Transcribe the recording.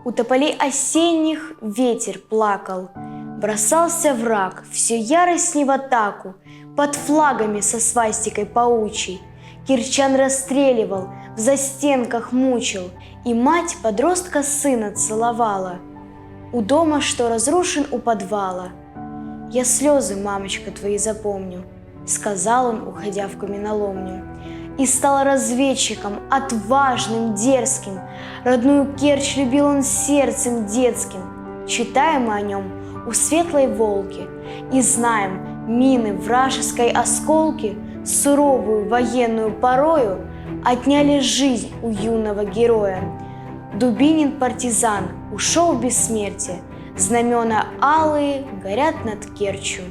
У тополей осенних ветер плакал, бросался враг все яростней в атаку, под флагами со свастикой паучьей. Кирчан расстреливал, в застенках мучил, и мать подростка сына целовала. У дома, что разрушен у подвала. «Я слезы, мамочка, твои запомню», — сказал он, уходя в каменоломню. И стал разведчиком, отважным, дерзким. Родную Керчь любил он сердцем детским. Читаем мы о нем у Светлой Волки и знаем, мины вражеской осколки суровую военную порою отняли жизнь у юного героя. Дубинин партизан ушел в бессмертие, знамена алые горят над Керчью.